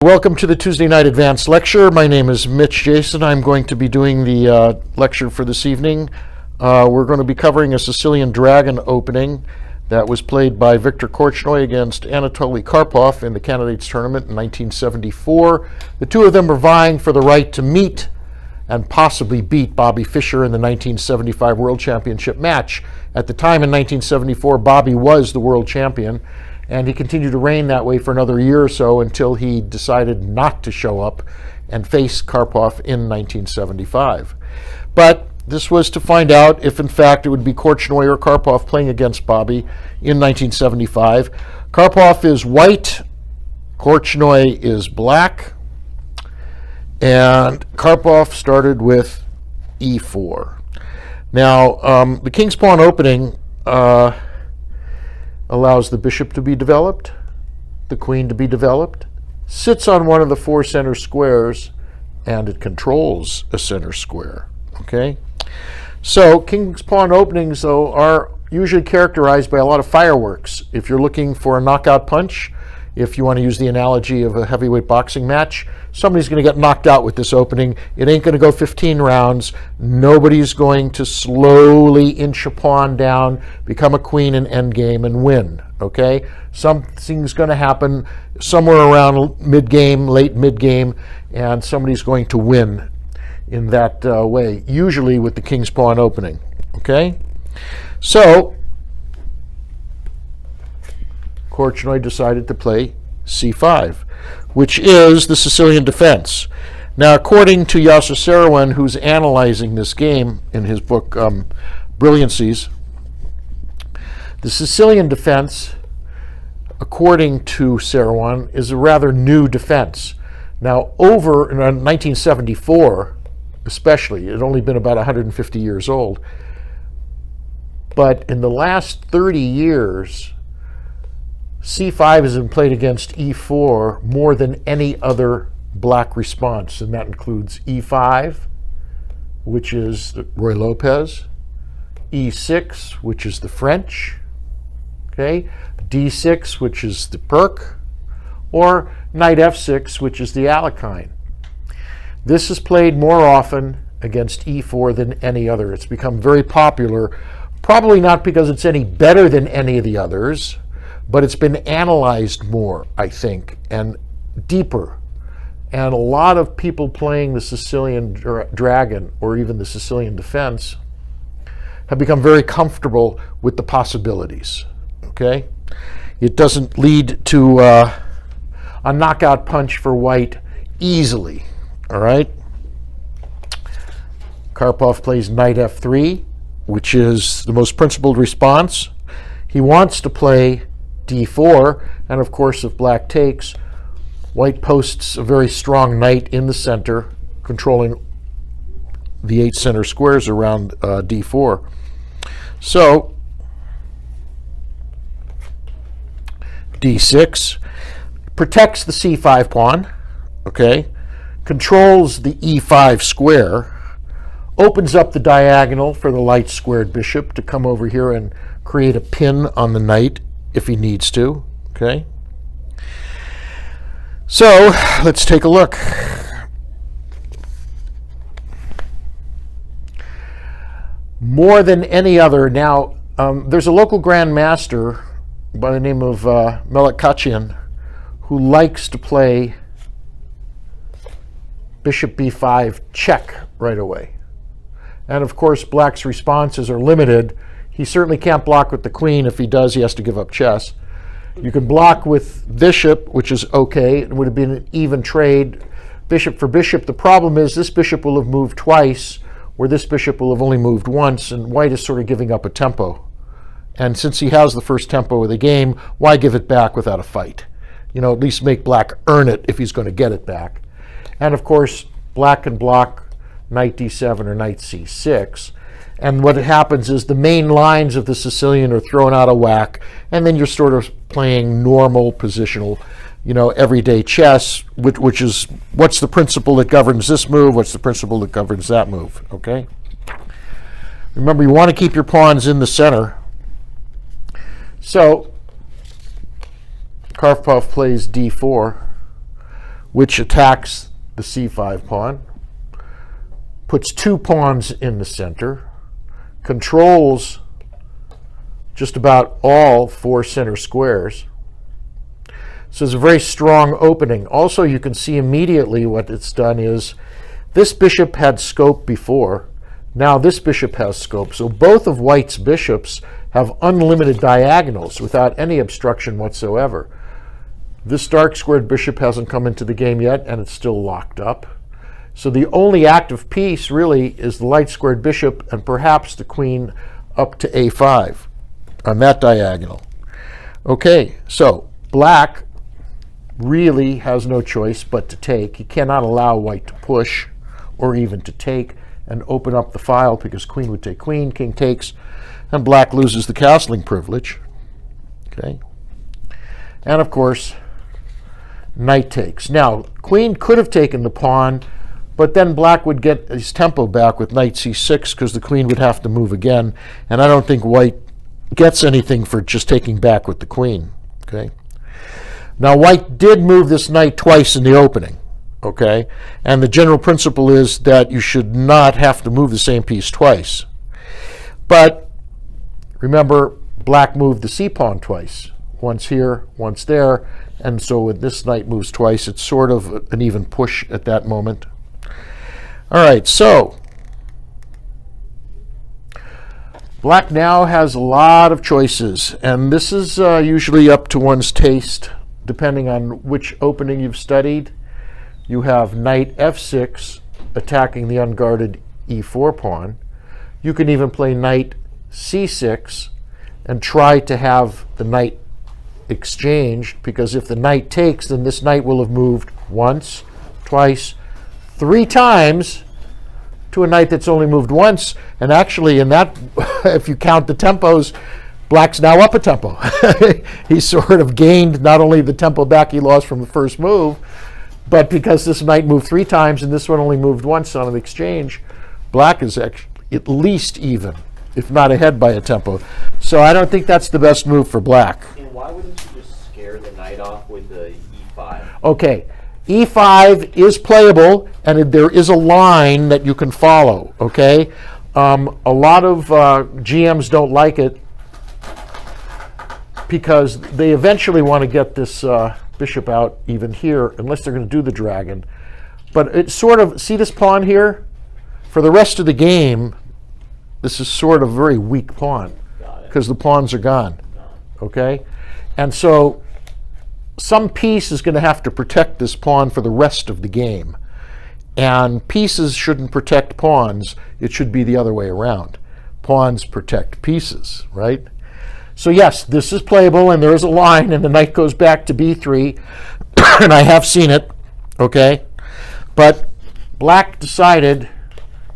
Welcome to the Tuesday Night Advanced Lecture. My name is Mitch Jason. I'm going to be doing the lecture for this evening. We're going to be covering a Sicilian Dragon opening that was played by Viktor Korchnoi against Anatoly Karpov in the Candidates Tournament in 1974. The two of them are vying for the right to meet and possibly beat Bobby Fischer in the 1975 World Championship match. At the time in 1974, Bobby was the world champion, and he continued to reign that way for another year or so until he decided not to show up and face Karpov in 1975. But this was to find out if, in fact, it would be Korchnoi or Karpov playing against Bobby in 1975. Karpov is white, Korchnoi is black, and Karpov started with e4. Now, the king's pawn opening allows the bishop to be developed, the queen to be developed, sits on one of the four center squares, and it controls a center square. Okay? So king's pawn openings, though, are usually characterized by a lot of fireworks. If you're looking for a knockout punch, if you want to use the analogy of a heavyweight boxing match, somebody's going to get knocked out with this opening. It ain't going to go 15 rounds. Nobody's going to slowly inch a pawn down, become a queen in endgame, and win. Okay? Something's going to happen somewhere around mid-game, late mid-game, and somebody's going to win in that way, usually with the king's pawn opening. Okay? So Korchnoi decided to play c5, which is the Sicilian Defense. Now, according to Yasser Seirawan, who's analyzing this game in his book Brilliancies, the Sicilian Defense, according to Seirawan, is a rather new defense. Now, over in 1974, especially, it had only been about 150 years old, but in the last 30 years, c5 has been played against e4 more than any other black response, and that includes e5, which is the Roy Lopez, e6, which is the French, okay, d6, which is the Perk, or knight f6, which is the Alekhine. This is played more often against e4 than any other. It's become very popular, probably not because it's any better than any of the others, but it's been analyzed more, I think, and deeper. And a lot of people playing the Sicilian Dragon or even the Sicilian Defense have become very comfortable with the possibilities. Okay? It doesn't lead to a knockout punch for white easily. All right? Karpov plays knight f3, which is the most principled response. He wants to play d4, and of course, if black takes, white posts a very strong knight in the center, controlling the 8 center squares around d4. So d6 protects the c5 pawn, okay, controls the e5 square, opens up the diagonal for the light squared bishop to come over here and create a pin on the knight if he needs to, okay? So let's take a look. More than any other, now there's a local grandmaster by the name of Melik Kachian who likes to play bishop b5 check right away. And of course, black's responses are limited. He certainly can't block with the queen. If he does, he has to give up chess. You can block with bishop, which is okay. It would have been an even trade, bishop for bishop. The problem is this bishop will have moved twice, where this bishop will have only moved once, and white is sort of giving up a tempo. And since he has the first tempo of the game, why give it back without a fight? You know, at least make black earn it if he's going to get it back. And of course, black can block knight d7 or knight c6. And what happens is the main lines of the Sicilian are thrown out of whack, and then you're sort of playing normal positional, everyday chess, which is what's the principle that governs this move, what's the principle that governs that move, okay? Remember, you want to keep your pawns in the center. So Karpov plays d4, which attacks the c5 pawn, puts 2 pawns in the center, controls just about all 4 center squares. So it's a very strong opening. Also, you can see immediately what it's done is this bishop had scope before. Now this bishop has scope. So both of white's bishops have unlimited diagonals without any obstruction whatsoever. This dark squared bishop hasn't come into the game yet, and it's still locked up. So the only active piece really is the light squared bishop and perhaps the queen up to a5 on that diagonal. Okay, so black really has no choice but to take. He cannot allow white to push or even to take and open up the file, because queen would take queen, king takes, and black loses the castling privilege. Okay, and of course knight takes. Now queen could have taken the pawn, but then black would get his tempo back with knight c6 because the queen would have to move again, and I don't think white gets anything for just taking back with the queen. Okay, now white did move this knight twice in the opening. Okay, and the general principle is that you should not have to move the same piece twice. But remember, black moved the c-pawn twice, once here, once there, and so when this knight moves twice, it's sort of an even push at that moment. All right, so black now has a lot of choices, and this is usually up to one's taste, depending on which opening you've studied. You have knight f6 attacking the unguarded e4 pawn. You can even play knight c6 and try to have the knight exchanged, because if the knight takes, then this knight will have moved once, twice, 3 times to a knight that's only moved once. And actually in that, if you count the tempos, black's now up a tempo. He sort of gained not only the tempo back he lost from the first move, but because this knight moved 3 times and this one only moved once on an exchange, black is actually at least even, if not ahead by a tempo. So I don't think that's the best move for black. And why wouldn't you just scare the knight off with the e5? Okay, e5 is playable, and there is a line that you can follow. Okay, a lot of GMs don't like it because they eventually want to get this bishop out even here, unless they're going to do the dragon. But it's sort of, see this pawn here? For the rest of the game, this is sort of a very weak pawn because the pawns are gone. Okay, and so some piece is going to have to protect this pawn for the rest of the game. And pieces shouldn't protect pawns. It should be the other way around. Pawns protect pieces, right? So yes, this is playable, and there is a line, and the knight goes back to b3, and I have seen it, okay? But black decided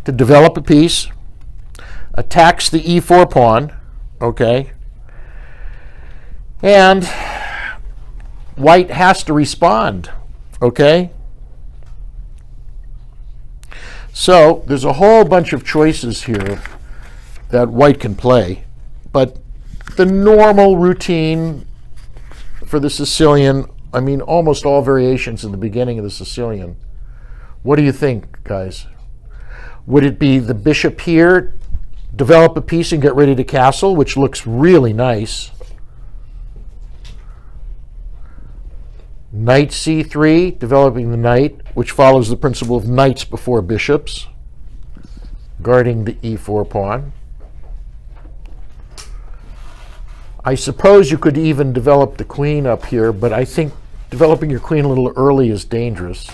to develop a piece, attacks the e4 pawn, okay? And white has to respond, okay? So there's a whole bunch of choices here that white can play, but the normal routine for the Sicilian, I mean almost all variations in the beginning of the Sicilian. What do you think, guys? Would it be the bishop here, develop a piece and get ready to castle, which looks really nice? Knight c3, developing the knight, which follows the principle of knights before bishops, guarding the e4 pawn. I suppose you could even develop the queen up here, but I think developing your queen a little early is dangerous.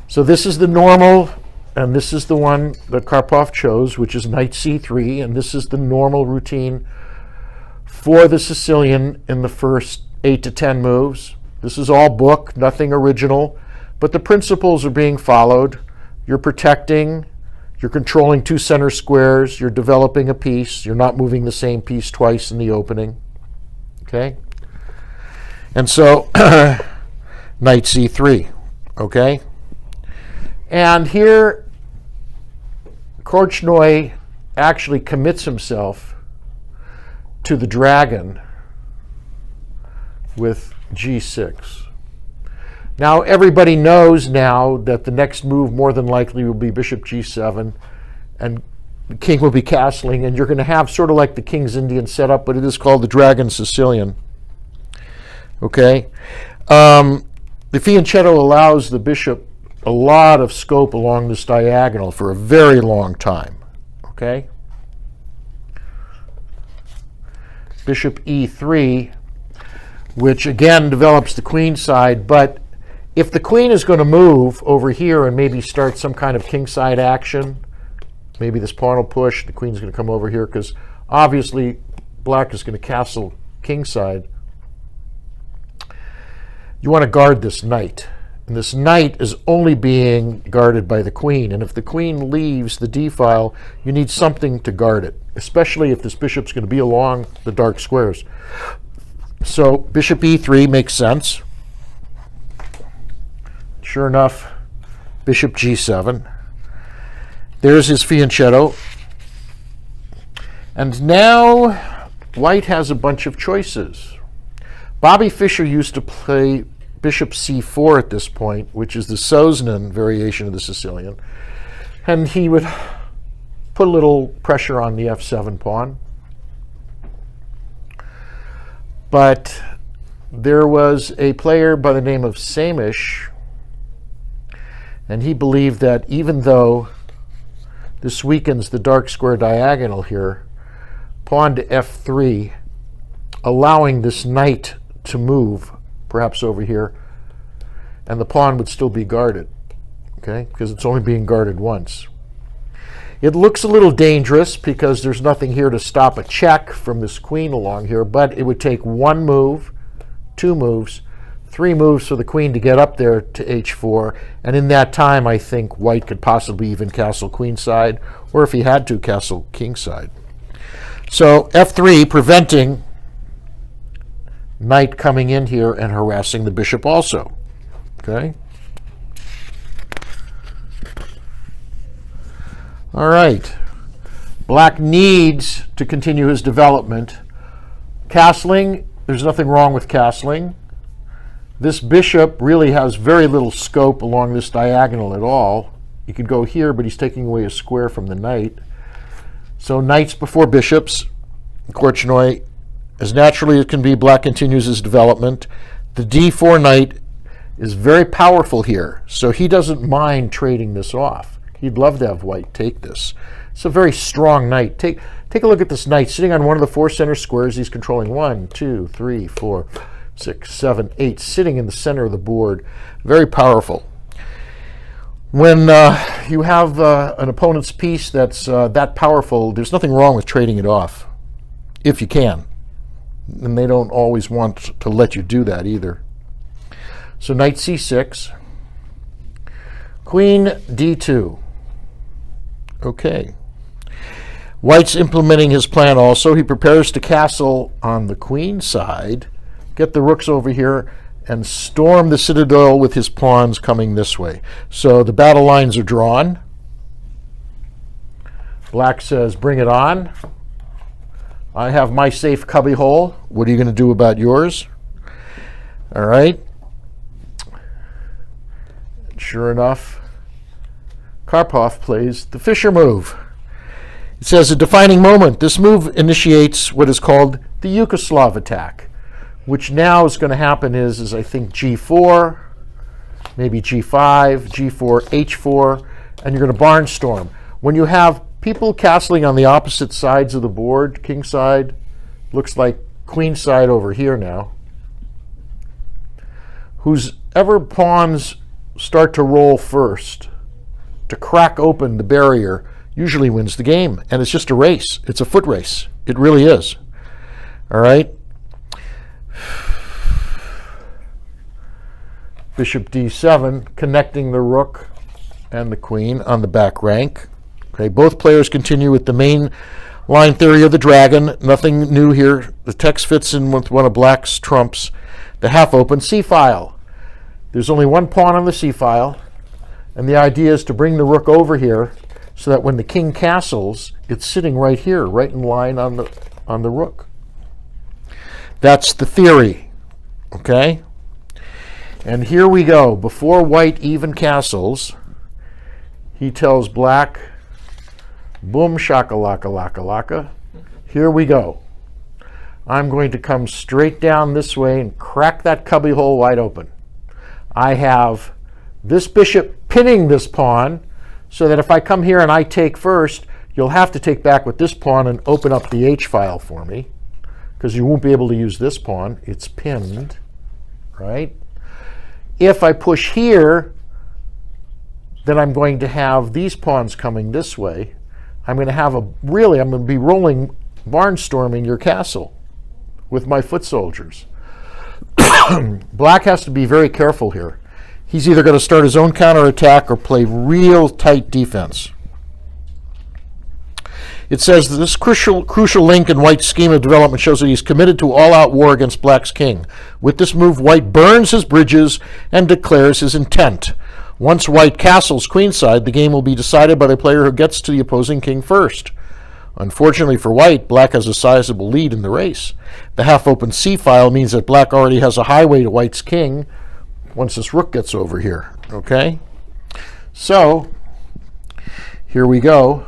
So this is the normal, and this is the one that Karpov chose, which is knight c3, and this is the normal routine for the Sicilian in the first 8 to 10 moves. This is all book, nothing original, but the principles are being followed. You're protecting, you're controlling 2 center squares, you're developing a piece, you're not moving the same piece twice in the opening. Okay? And so, knight c3, okay? And here, Korchnoi actually commits himself to the dragon with g6. Now everybody knows now that the next move more than likely will be bishop g7, and the king will be castling, and you're going to have sort of like the King's Indian setup, but it is called the Dragon Sicilian. Okay? The fianchetto allows the bishop a lot of scope along this diagonal for a very long time. Okay? Bishop e3, which again develops the queen side, but if the queen is going to move over here and maybe start some kind of kingside action, maybe this pawn will push, the queen's going to come over here, because obviously black is going to castle kingside. You want to guard this knight. And this knight is only being guarded by the queen. And if the queen leaves the d-file, you need something to guard it, especially if this bishop's going to be along the dark squares. So bishop e3 makes sense. Sure enough, bishop g7. There's his fianchetto. And now white has a bunch of choices. Bobby Fischer used to play bishop c4 at this point, which is the Sosnin variation of the Sicilian. And he would put a little pressure on the f7 pawn. But there was a player by the name of Samish, and he believed that even though this weakens the dark square diagonal here, pawn to f3, allowing this knight to move, perhaps over here, and the pawn would still be guarded, okay, because it's only being guarded once. It looks a little dangerous because there's nothing here to stop a check from this queen along here, but it would take one move, two moves, three moves for the queen to get up there to h4, and in that time I think white could possibly even castle queenside, or if he had to, castle kingside. So f3 preventing knight coming in here and harassing the bishop also. Okay. All right. Black needs to continue his development. Castling, there's nothing wrong with castling. This bishop really has very little scope along this diagonal at all. You could go here, but he's taking away a square from the knight. So knights before bishops. Korchnoi, as naturally as can be, black continues his development. The d4 knight is very powerful here, so he doesn't mind trading this off. He'd love to have white take this. It's a very strong knight. Take a look at this knight sitting on one of the four center squares. He's controlling 1, 2, 3, 4, 6, 7, 8, sitting in the center of the board. Very powerful. When you have an opponent's piece that's that powerful, there's nothing wrong with trading it off, if you can. And they don't always want to let you do that either. So knight c6, queen d2. Okay. White's implementing his plan also. He prepares to castle on the queen side, get the rooks over here, and storm the citadel with his pawns coming this way. So the battle lines are drawn. Black says, bring it on. I have my safe cubbyhole. What are you going to do about yours? All right. Sure enough, Karpov plays the Fischer move. It says a defining moment. This move initiates what is called the Yugoslav attack, which now is going to happen is I think g4, maybe g5, g4, h4, and you're going to barnstorm. When you have people castling on the opposite sides of the board, king side, looks like queen side over here now, whose ever pawns start to roll first to crack open the barrier usually wins the game. And it's just a race. It's a foot race. It really is. All right. Bishop d7, connecting the rook and the queen on the back rank. Okay, both players continue with the main line theory of the dragon. Nothing new here. The text fits in with one of black's trumps. The half-open c-file. There's only one pawn on the c-file, and the idea is to bring the rook over here so that when the king castles, it's sitting right here, right in line on the rook. That's the theory, okay? And here we go. Before white even castles, he tells black, boom shakalaka laka laka. Here we go. I'm going to come straight down this way and crack that cubbyhole wide open. I have this bishop pinning this pawn, so that if I come here and I take first, you'll have to take back with this pawn and open up the h-file for me, because you won't be able to use this pawn. It's pinned, right? If I push here, then I'm going to have these pawns coming this way. I'm going to be rolling barnstorming your castle with my foot soldiers. Black has to be very careful here. He's either going to start his own counterattack or play real tight defense. It says that this crucial link in White's scheme of development shows that he's committed to all-out war against Black's king. With this move, White burns his bridges and declares his intent. Once White castles queenside, the game will be decided by the player who gets to the opposing king first. Unfortunately for White, Black has a sizable lead in the race. The half-open c-file means that Black already has a highway to White's king once this rook gets over here, okay? So, here we go.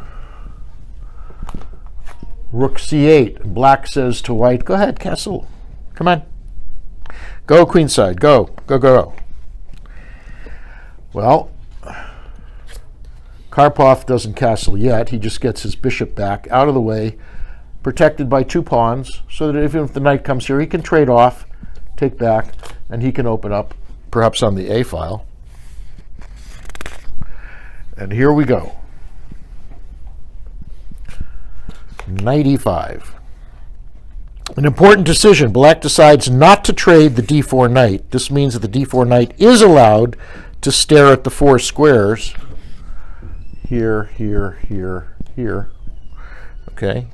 Rook c8. Black says to White, go ahead, castle. Come on. Go queenside. Go, go, go. Well, Karpov doesn't castle yet. He just gets his bishop back out of the way, protected by two pawns, so that even if the knight comes here, he can trade off, take back, and he can open up, perhaps on the A file. And here we go. Knight e5. An important decision. Black decides not to trade the d4 knight. This means that the d4 knight is allowed to stare at the four squares. Here, here, here, here. Okay.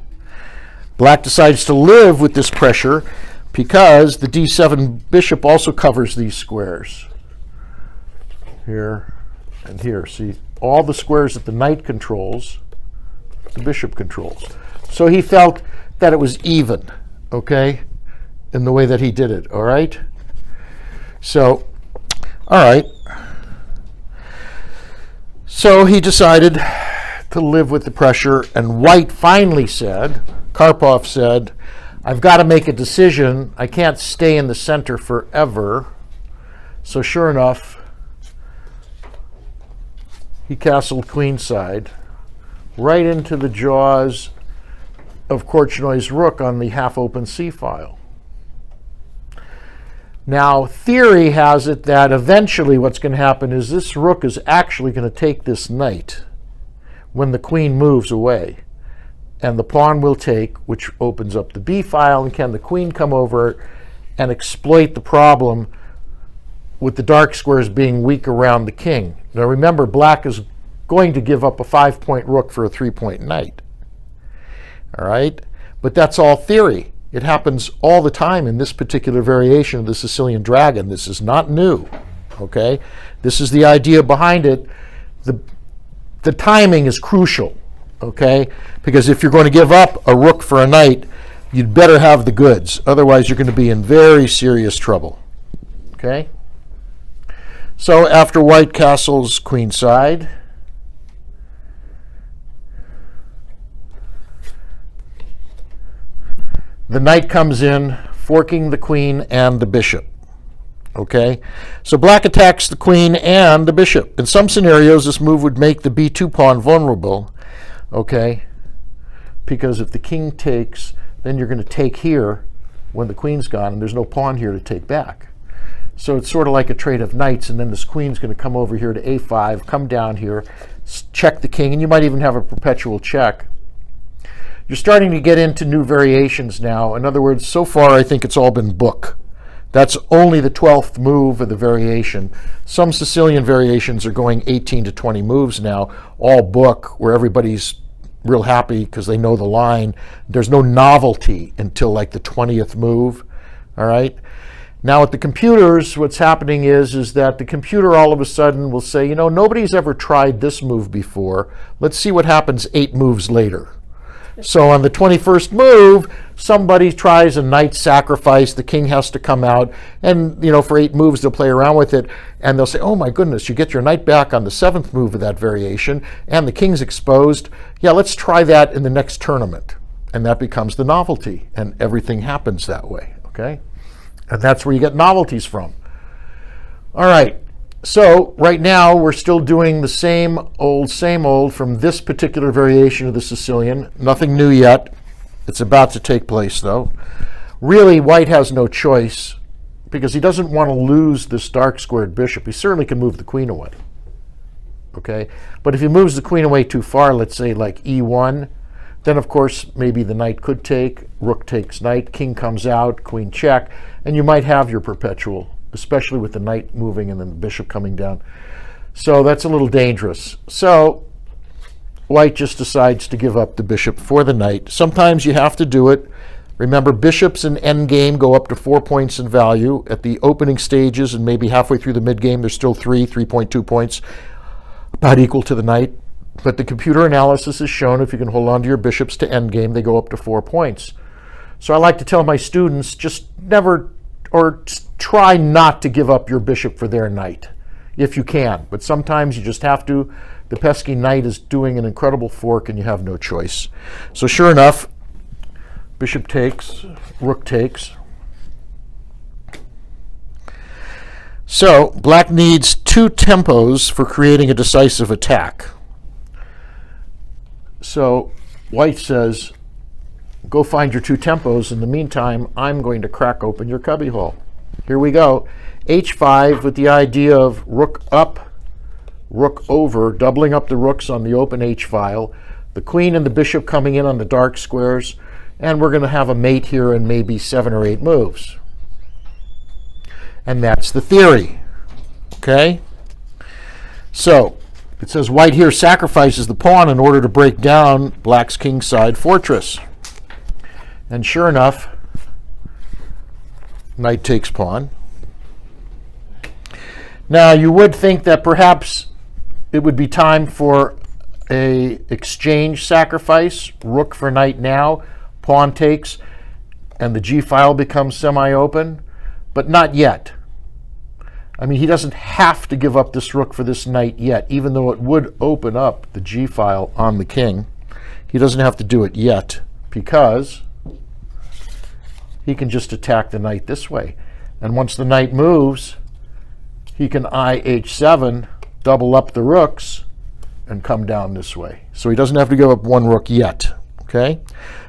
Black decides to live with this pressure because the d7 bishop also covers these squares. Here and here. See, all the squares that the knight controls, the bishop controls. So he felt that it was even, okay, in the way that he did it, all right? So, all right. So he decided to live with the pressure, and White finally said, Karpov said, I've got to make a decision. I can't stay in the center forever. So sure enough, he castled queenside right into the jaws of Korchnoi's rook on the half-open c-file. Now, theory has it that eventually what's going to happen is this rook is actually going to take this knight when the queen moves away. And the pawn will take, which opens up the b file, and can the queen come over and exploit the problem with the dark squares being weak around the king. Now remember, Black is going to give up a 5-point rook for a 3-point knight. All right? But that's all theory. It happens all the time in this particular variation of the Sicilian dragon. This is not new. Okay? This is the idea behind it. The timing is crucial. Okay? Because if you're going to give up a rook for a knight, you'd better have the goods. Otherwise, you're going to be in very serious trouble. Okay? So after White castles queenside, the knight comes in, forking the queen and the bishop. Okay? So Black attacks the queen and the bishop. In some scenarios, this move would make the b2 pawn vulnerable. Okay? Because if the king takes, then you're going to take here when the queen's gone, and there's no pawn here to take back. So it's sort of like a trade of knights, and then this queen's going to come over here to a5, come down here, check the king, and you might even have a perpetual check. You're starting to get into new variations now. In other words, so far I think it's all been book. That's only the 12th move of the variation. Some Sicilian variations are going 18 to 20 moves now, all book, where everybody's real happy because they know the line. There's no novelty until like the 20th move, all right? Now with the computers, what's happening is that the computer all of a sudden will say, you know, nobody's ever tried this move before. Let's see what happens 8 moves later. So on the 21st move, somebody tries a knight sacrifice, the king has to come out, and for 8 moves they'll play around with it, and they'll say, oh my goodness, you get your knight back on the 7th move of that variation, and the king's exposed. Yeah, let's try that in the next tournament. And that becomes the novelty, and everything happens that way, okay? And that's where you get novelties from. All right, so right now we're still doing the same old from this particular variation of the Sicilian. Nothing new yet. It's about to take place, though. Really, white has no choice because he doesn't want to lose this dark squared bishop. He certainly can move the queen away, okay? But if he moves the queen away too far, let's say like e1, then of course maybe the knight could take, rook takes knight, king comes out, queen check, and you might have your perpetual, especially with the knight moving and then the bishop coming down. So that's a little dangerous. So white just decides to give up the bishop for the knight. Sometimes you have to do it. Remember, bishops in endgame go up to 4 points in value. At the opening stages and maybe halfway through the midgame, there's still 3.2 points, about equal to the knight. But the computer analysis has shown if you can hold on to your bishops to endgame, they go up to 4 points. So I like to tell my students, just never, or try not to give up your bishop for their knight, if you can. But sometimes you just have to. The pesky knight is doing an incredible fork and you have no choice. So sure enough, bishop takes, rook takes. So black needs 2 tempos for creating a decisive attack. So white says, go find your 2 tempos. In the meantime, I'm going to crack open your cubbyhole. Here we go. h5 with the idea of rook up, rook over, doubling up the rooks on the open h file, the queen and the bishop coming in on the dark squares, and we're going to have a mate here in maybe 7 or 8 moves. And that's the theory. Okay? So it says white here sacrifices the pawn in order to break down black's kingside fortress. And sure enough, knight takes pawn. Now you would think that perhaps it would be time for a exchange sacrifice, rook for knight now, pawn takes, and the g file becomes semi-open, but not yet. I mean, he doesn't have to give up this rook for this knight yet, even though it would open up the g file on the king. He doesn't have to do it yet because he can just attack the knight this way. And once the knight moves, he can IH7, double up the rooks, and come down this way. So he doesn't have to give up 1 rook yet. Okay?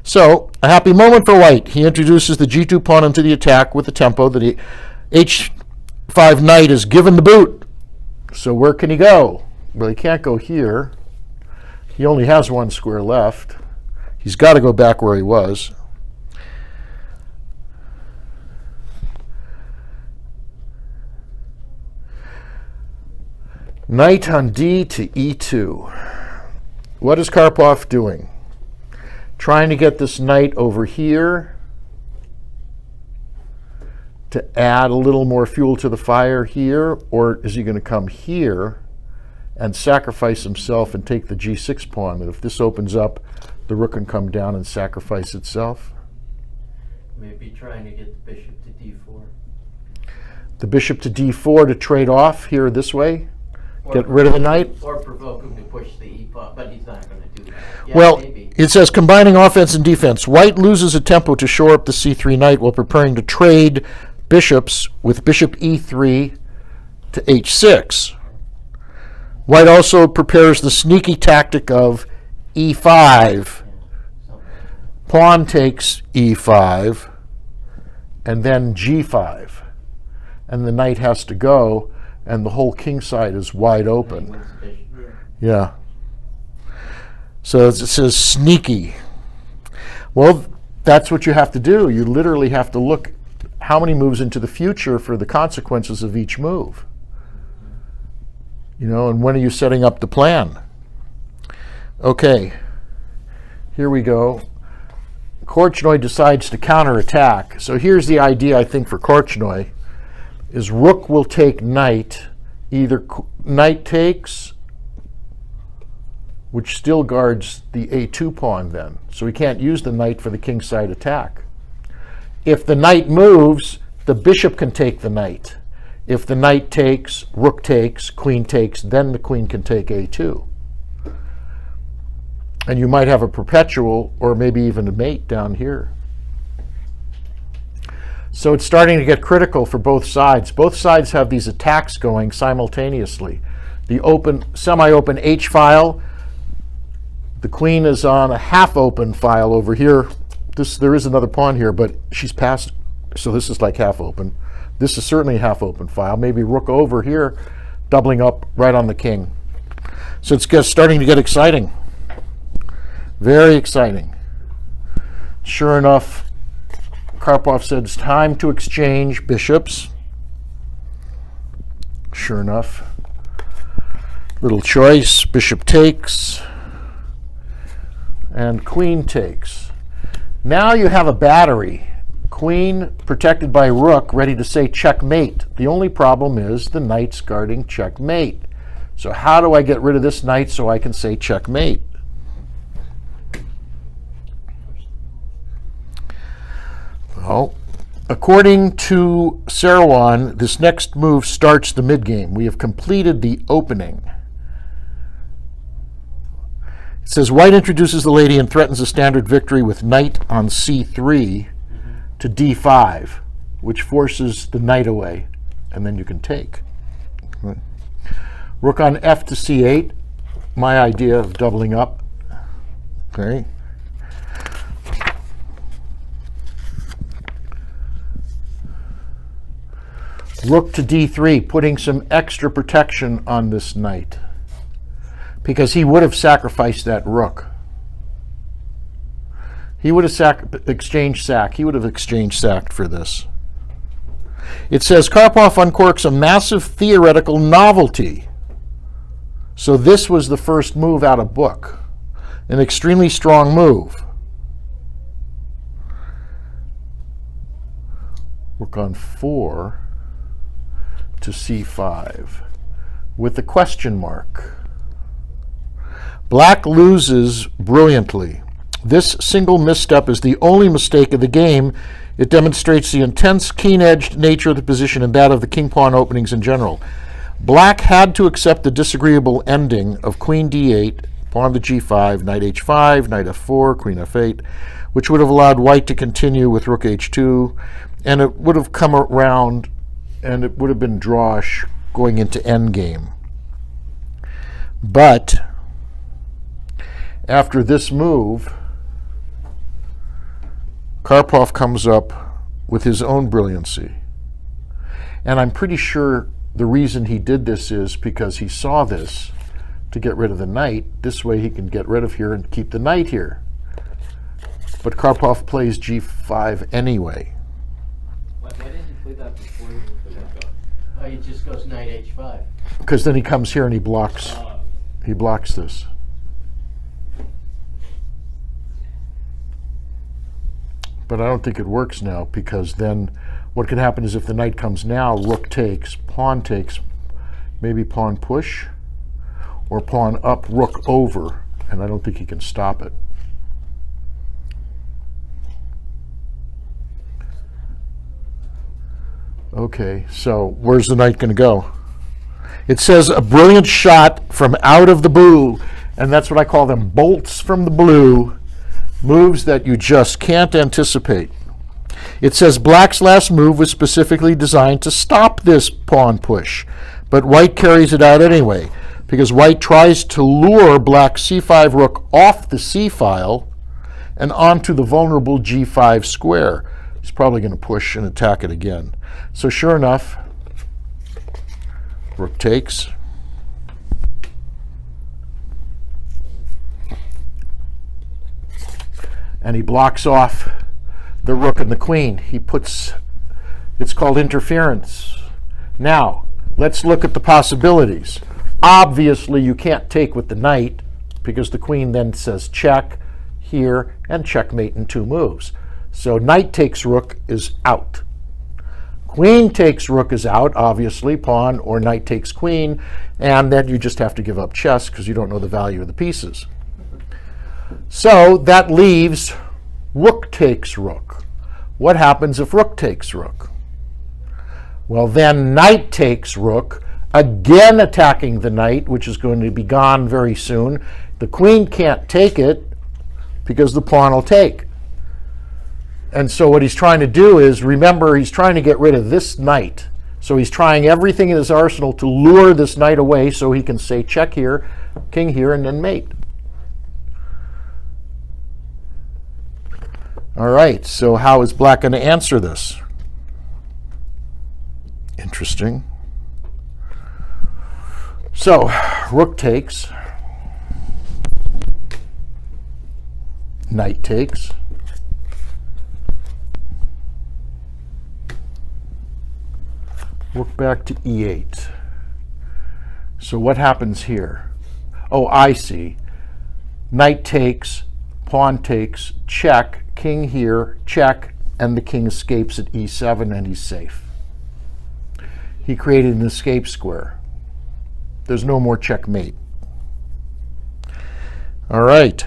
So, a happy moment for white. He introduces the g2 pawn into the attack with the tempo that he h5 knight is given the boot. So where can he go? Well, he can't go here. He only has 1 square left. He's got to go back where he was. Knight on d to e2. What is Karpov doing? Trying to get this knight over here to add a little more fuel to the fire here, or is he going to come here and sacrifice himself and take the g6 pawn? And if this opens up, the rook can come down and sacrifice itself. Maybe trying to get the bishop to d4. The bishop to d4 to trade off here this way? Get rid of the knight? Or provoke him to push the e pawn, but he's not going to do that. Yeah, well, maybe. It says combining offense and defense. White loses a tempo to shore up the c3 knight while preparing to trade bishops with bishop e3 to h6. White also prepares the sneaky tactic of e5. Pawn takes e5, and then g5. And the knight has to go, and the whole king side is wide open. Yeah. So it says sneaky. Well, that's what you have to do. You literally have to look how many moves into the future for the consequences of each move. You know, and when are you setting up the plan? Okay, here we go. Korchnoi decides to counterattack. So here's the idea, I think, for Korchnoi, is rook will take knight. Either knight takes which still guards the a2 pawn then. So we can't use the knight for the kingside attack. If the knight moves, the bishop can take the knight. If the knight takes, rook takes, queen takes, then the queen can take a2. And you might have a perpetual or maybe even a mate down here. So it's starting to get critical for both sides. Both sides have these attacks going simultaneously. The open, semi-open H file, the queen is on a half-open file over here. There is another pawn here, but she's passed, so this is like half-open. This is certainly a half-open file. Maybe rook over here, doubling up right on the king. So it's starting to get exciting. Very exciting. Sure enough, Karpov said it's time to exchange bishops. Sure enough, little choice, bishop takes, and queen takes. Now you have a battery. Queen protected by rook, ready to say checkmate. The only problem is the knight's guarding checkmate. So how do I get rid of this knight so I can say checkmate? Well, according to Sarawan, this next move starts the mid-game. We have completed the opening. It says, white introduces the lady and threatens a standard victory with knight on c3 to d5, which forces the knight away, and then you can take. Rook on f to c8, my idea of doubling up. Okay. Rook to d3, putting some extra protection on this knight, because he would have sacrificed that rook. He would have exchanged sack. He would have exchanged sack for this. It says Karpov uncorks a massive theoretical novelty. So this was the first move out of book. An extremely strong move. Rook on 4 to c5 with the question mark. Black loses brilliantly. This single misstep is the only mistake of the game. It demonstrates the intense, keen-edged nature of the position and that of the king-pawn openings in general. Black had to accept the disagreeable ending of queen d8, pawn to g5, knight h5, knight f4, queen f8, which would have allowed white to continue with rook h2, and it would have come around and it would have been drawish going into endgame. But after this move, Karpov comes up with his own brilliancy. And I'm pretty sure the reason he did this is because he saw this to get rid of the knight. This way he can get rid of here and keep the knight here. But Karpov plays g5 anyway. Why didn't you play that before you moved the rook up? He just goes knight h5. Because then he comes here and he blocks this. But I don't think it works now, because then what could happen is if the knight comes now, rook takes, maybe pawn push, or pawn up, rook over, and I don't think he can stop it. Okay, so where's the knight going to go? It says a brilliant shot from out of the blue, and that's what I call them, bolts from the blue. Moves that you just can't anticipate. It says black's last move was specifically designed to stop this pawn push, but white carries it out anyway, because white tries to lure black's c5 rook off the c file and onto the vulnerable g5 square. He's probably going to push and attack it again. So sure enough, rook takes. And he blocks off the rook and the queen. He puts, it's called interference. Now, let's look at the possibilities. Obviously, you can't take with the knight, because the queen then says check here and checkmate in 2 moves. So knight takes rook is out. Queen takes rook is out, obviously, pawn or knight takes queen, and then you just have to give up chess because you don't know the value of the pieces. So that leaves rook takes rook. What happens if rook takes rook? Well, then knight takes rook, again attacking the knight, which is going to be gone very soon. The queen can't take it because the pawn will take. And so what he's trying to do is, remember, he's trying to get rid of this knight. So he's trying everything in his arsenal to lure this knight away so he can say check here, king here, and then mate. All right, so how is black going to answer this? Interesting. So rook takes, knight takes, rook back to e8. So what happens here? Oh, I see. Knight takes, pawn takes, check, king here, check, and the king escapes at e7 and he's safe. He created an escape square. There's no more checkmate. All right.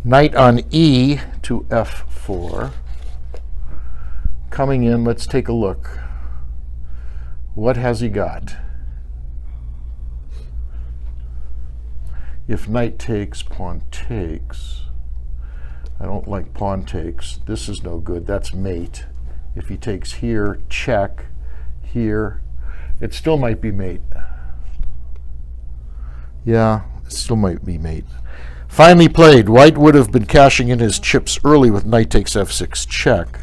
Knight on e to f4. Coming in, let's take a look. What has he got? If knight takes, pawn takes. I don't like pawn takes. This is no good. That's mate. If he takes here, check, here, it still might be mate. Yeah, it still might be mate. Finely played. White would have been cashing in his chips early with knight takes f6 check.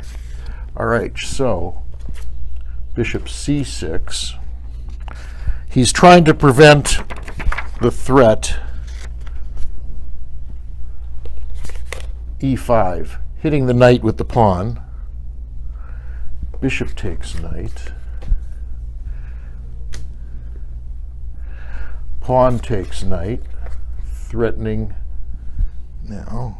All right, so bishop c6. He's trying to prevent the threat e5, hitting the knight with the pawn. Bishop takes knight. Pawn takes knight, threatening now.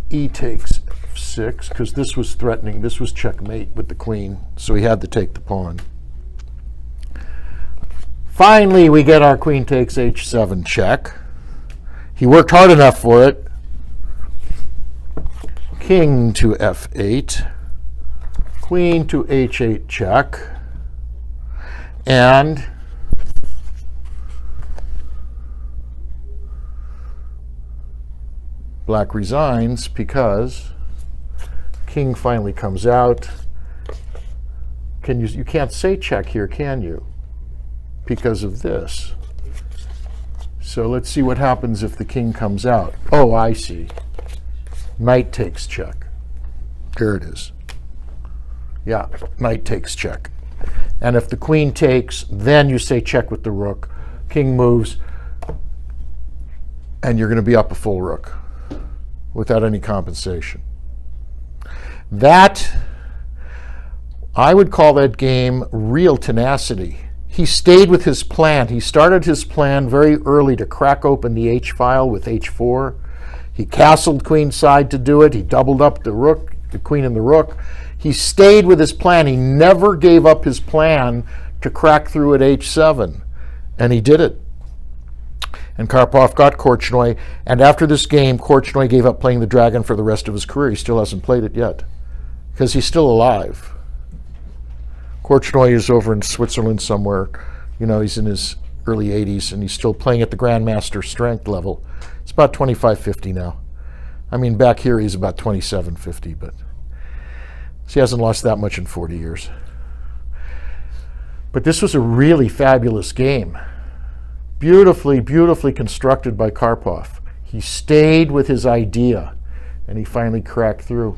E takes f6, because this was threatening, this was checkmate with the queen, so he had to take the pawn. Finally, we get our queen takes h7 check. He worked hard enough for it. King to f8, queen to h8 check, and black resigns because king finally comes out. You can't say check here, can you? Because of this. So let's see what happens if the king comes out. Oh, I see. Knight takes check. There it is. Yeah, knight takes check. And if the queen takes, then you say check with the rook. King moves, and you're going to be up a full rook without any compensation. That, I would call that game real tenacity. He stayed with his plan. He started his plan very early to crack open the H file with H4. He castled queenside to do it. He doubled up the rook, the queen and the rook. He stayed with his plan. He never gave up his plan to crack through at H7. And he did it. And Karpov got Korchnoi. And after this game, Korchnoi gave up playing the dragon for the rest of his career. He still hasn't played it yet because he's still alive. Korchnoi is over in Switzerland somewhere. You know, he's in his early 80s and he's still playing at the grandmaster strength level. It's about 25-50 now. I mean, back here he's about 27-50, but he hasn't lost that much in 40 years. But this was a really fabulous game. Beautifully, beautifully constructed by Karpov. He stayed with his idea, and he finally cracked through.